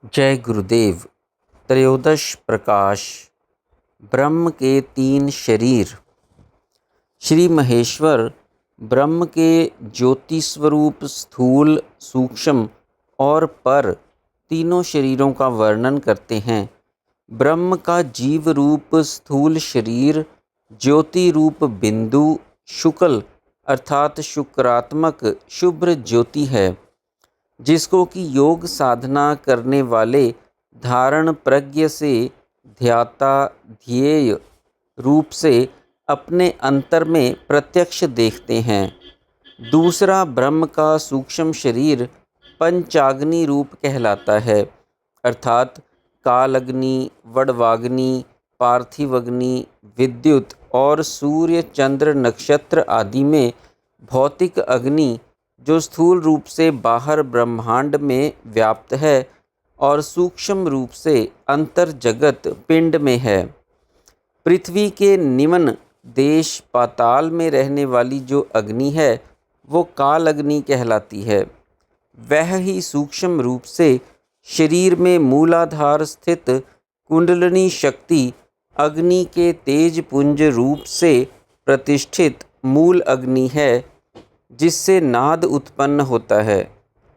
जय गुरुदेव। त्रयोदश प्रकाश। ब्रह्म के तीन शरीर। श्री महेश्वर ब्रह्म के ज्योति स्वरूप स्थूल, सूक्ष्म और पर तीनों शरीरों का वर्णन करते हैं। ब्रह्म का जीव रूप स्थूल शरीर ज्योति रूप बिंदु शुक्ल अर्थात शुक्रात्मक शुभ्र ज्योति है, जिसको कि योग साधना करने वाले धारण प्रज्ञ से ध्याता ध्येय रूप से अपने अंतर में प्रत्यक्ष देखते हैं। दूसरा ब्रह्म का सूक्ष्म शरीर पंचाग्नि रूप कहलाता है, अर्थात कालग्नि, वडवाग्नि, पार्थिव अग्नि, विद्युत और सूर्य चंद्र नक्षत्र आदि में भौतिक अग्नि जो स्थूल रूप से बाहर ब्रह्मांड में व्याप्त है और सूक्ष्म रूप से अंतर जगत पिंड में है। पृथ्वी के निम्न देश पाताल में रहने वाली जो अग्नि है वो काल अग्नि कहलाती है। वह ही सूक्ष्म रूप से शरीर में मूलाधार स्थित कुंडलिनी शक्ति अग्नि के तेज पुंज रूप से प्रतिष्ठित मूल अग्नि है, जिससे नाद उत्पन्न होता है।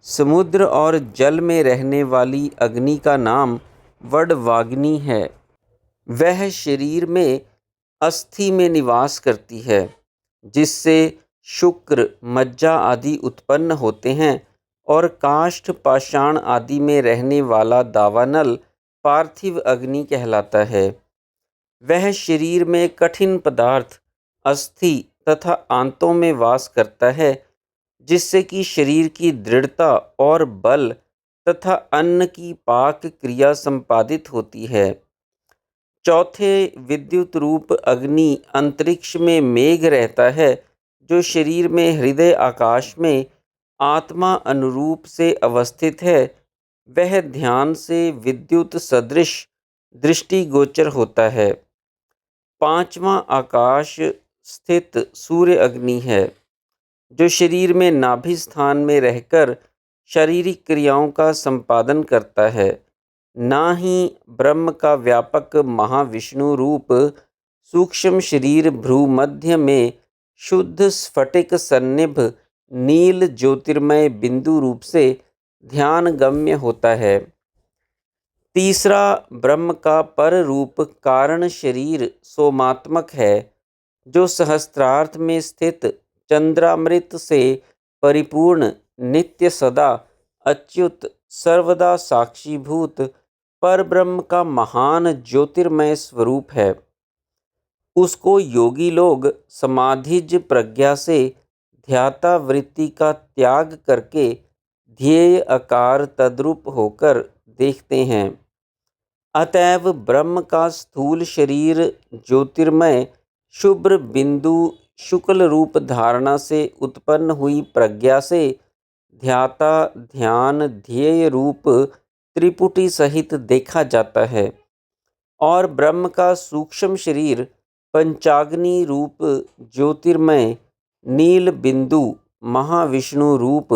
समुद्र और जल में रहने वाली अग्नि का नाम वडवाग्नि है। वह शरीर में अस्थि में निवास करती है, जिससे शुक्र, मज्जा आदि उत्पन्न होते हैं, और काष्ठ, पाषाण आदि में रहने वाला दावानल पार्थिव अग्नि कहलाता है। वह शरीर में कठिन पदार्थ अस्थि तथा आंतों में वास करता है, जिससे कि शरीर की दृढ़ता और बल तथा अन्न की पाक क्रिया संपादित होती है। चौथे विद्युत रूप अग्नि अंतरिक्ष में मेघ रहता है, जो शरीर में हृदय आकाश में आत्मा अनुरूप से अवस्थित है। वह ध्यान से विद्युत सदृश दृष्टिगोचर होता है। पांचवा आकाश स्थित सूर्य अग्नि है, जो शरीर में नाभि स्थान में रहकर शारीरिक क्रियाओं का संपादन करता है। ना ही ब्रह्म का व्यापक महाविष्णु रूप सूक्ष्म शरीर भ्रूमध्य में शुद्ध स्फटिक सन्निभ नील ज्योतिर्मय बिंदु रूप से ध्यान गम्य होता है। तीसरा ब्रह्म का पर रूप कारण शरीर सोमात्मक है, जो सहस्त्रार्थ में स्थित चंद्रामृत से परिपूर्ण नित्य सदा अच्युत सर्वदा साक्षीभूत पर ब्रह्म का महान ज्योतिर्मय स्वरूप है। उसको योगी लोग समाधिज प्रज्ञा से ध्याता वृत्ति का त्याग करके ध्येय आकार तद्रूप होकर देखते हैं। अतएव ब्रह्म का स्थूल शरीर ज्योतिर्मय शुभ्र बिंदु शुक्ल रूप धारणा से उत्पन्न हुई प्रज्ञा से ध्याता ध्यान ध्येय रूप त्रिपुटी सहित देखा जाता है, और ब्रह्म का सूक्ष्म शरीर पंचाग्नि रूप ज्योतिर्मय नील बिंदु महाविष्णु रूप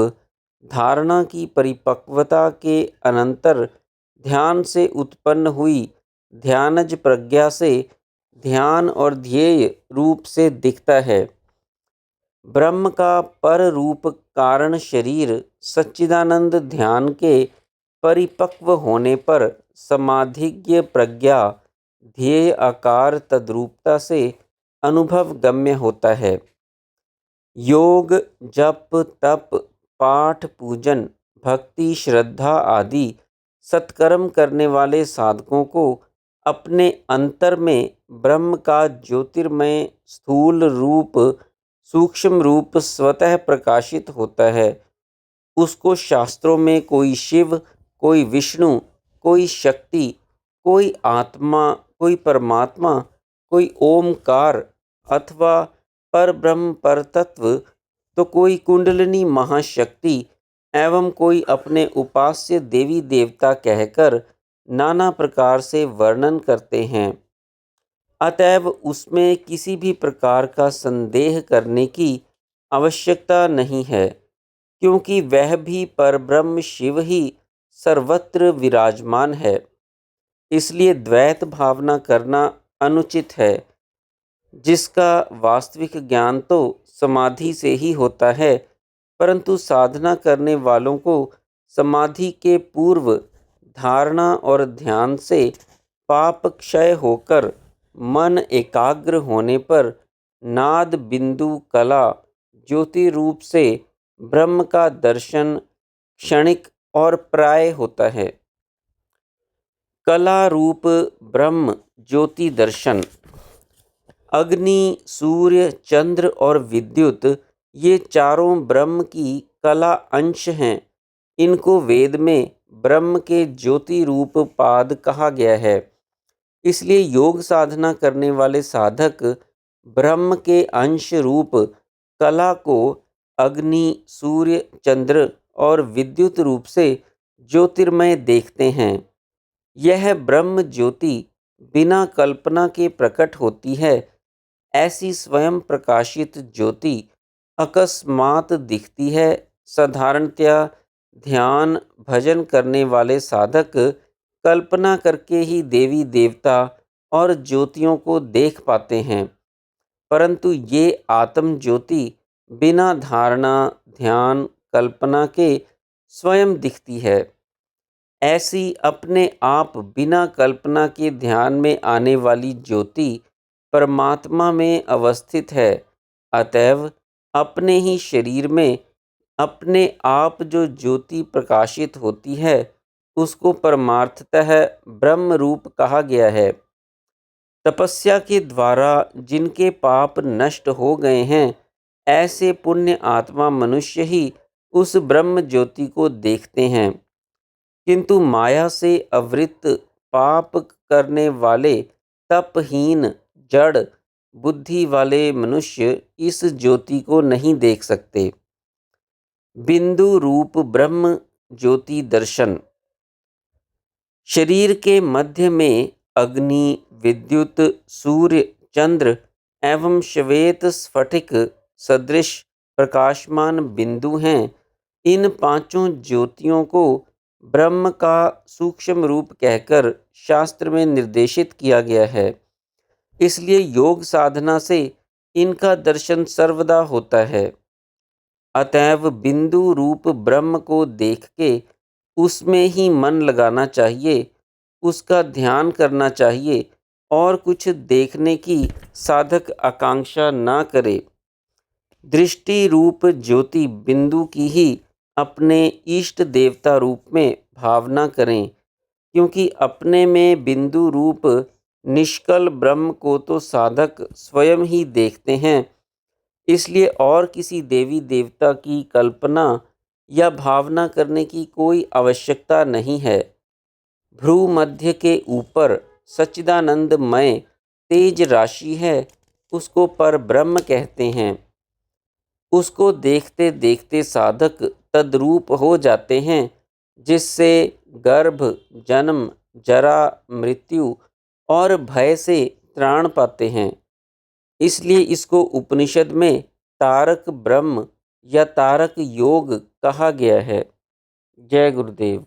धारणा की परिपक्वता के अनंतर ध्यान से उत्पन्न हुई ध्यानज प्रज्ञा से ध्यान और ध्येय रूप से दिखता है। ब्रह्म का पर रूप कारण शरीर सच्चिदानंद ध्यान के परिपक्व होने पर समाधिज्ञ प्रज्ञा ध्येय आकार तद्रूपता से अनुभव गम्य होता है। योग, जप, तप, पाठ, पूजन, भक्ति, श्रद्धा आदि सत्कर्म करने वाले साधकों को अपने अंतर में ब्रह्म का ज्योतिर्मय स्थूल रूप सूक्ष्म रूप स्वतः प्रकाशित होता है। उसको शास्त्रों में कोई शिव, कोई विष्णु, कोई शक्ति, कोई आत्मा, कोई परमात्मा, कोई ओमकार अथवा पर ब्रह्म पर तत्व, तो कोई कुंडलिनी महाशक्ति एवं कोई अपने उपास्य देवी देवता कहकर नाना प्रकार से वर्णन करते हैं। अतएव उसमें किसी भी प्रकार का संदेह करने की आवश्यकता नहीं है, क्योंकि वह भी परब्रह्म शिव ही सर्वत्र विराजमान है, इसलिए द्वैत भावना करना अनुचित है। जिसका वास्तविक ज्ञान तो समाधि से ही होता है, परंतु साधना करने वालों को समाधि के पूर्व धारणा और ध्यान से पाप क्षय होकर मन एकाग्र होने पर नाद बिंदु कला ज्योति रूप से ब्रह्म का दर्शन क्षणिक और प्राय होता है। कला रूप ब्रह्म ज्योति दर्शन। अग्नि, सूर्य, चंद्र और विद्युत ये चारों ब्रह्म की कला अंश हैं। इनको वेद में ब्रह्म के ज्योति रूप पाद कहा गया है। इसलिए योग साधना करने वाले साधक ब्रह्म के अंश रूप कला को अग्नि, सूर्य, चंद्र और विद्युत रूप से ज्योतिर्मय देखते हैं। यह ब्रह्म ज्योति बिना कल्पना के प्रकट होती है। ऐसी स्वयं प्रकाशित ज्योति अकस्मात दिखती है। साधारणतया ध्यान भजन करने वाले साधक कल्पना करके ही देवी देवता और ज्योतियों को देख पाते हैं, परंतु ये आत्म ज्योति बिना धारणा, ध्यान, कल्पना के स्वयं दिखती है। ऐसी अपने आप बिना कल्पना के ध्यान में आने वाली ज्योति परमात्मा में अवस्थित है। अतएव अपने ही शरीर में अपने आप जो ज्योति प्रकाशित होती है, उसको परमार्थतः ब्रह्म रूप कहा गया है। तपस्या के द्वारा जिनके पाप नष्ट हो गए हैं, ऐसे पुण्य आत्मा मनुष्य ही उस ब्रह्म ज्योति को देखते हैं, किंतु माया से आवृत पाप करने वाले तपहीन जड़ बुद्धि वाले मनुष्य इस ज्योति को नहीं देख सकते। बिंदु रूप ब्रह्म ज्योति दर्शन। शरीर के मध्य में अग्नि, विद्युत, सूर्य, चंद्र एवं श्वेत स्फटिक सदृश प्रकाशमान बिंदु हैं। इन पांचों ज्योतियों को ब्रह्म का सूक्ष्म रूप कहकर शास्त्र में निर्देशित किया गया है। इसलिए योग साधना से इनका दर्शन सर्वदा होता है। अतएव बिंदु रूप ब्रह्म को देख के उसमें ही मन लगाना चाहिए, उसका ध्यान करना चाहिए और कुछ देखने की साधक आकांक्षा ना करे। दृष्टि रूप ज्योति बिंदु की ही अपने इष्ट देवता रूप में भावना करें, क्योंकि अपने में बिंदु रूप निष्कल ब्रह्म को तो साधक स्वयं ही देखते हैं। इसलिए और किसी देवी देवता की कल्पना या भावना करने की कोई आवश्यकता नहीं है। भ्रू मध्य के ऊपर सच्चिदानंदमय तेज राशि है, उसको पर ब्रह्म कहते हैं। उसको देखते देखते साधक तद्रूप हो जाते हैं, जिससे गर्भ, जन्म, जरा, मृत्यु और भय से त्राण पाते हैं। इसलिए इसको उपनिषद में तारक ब्रह्म या तारक योग कहा गया है। जय गुरुदेव।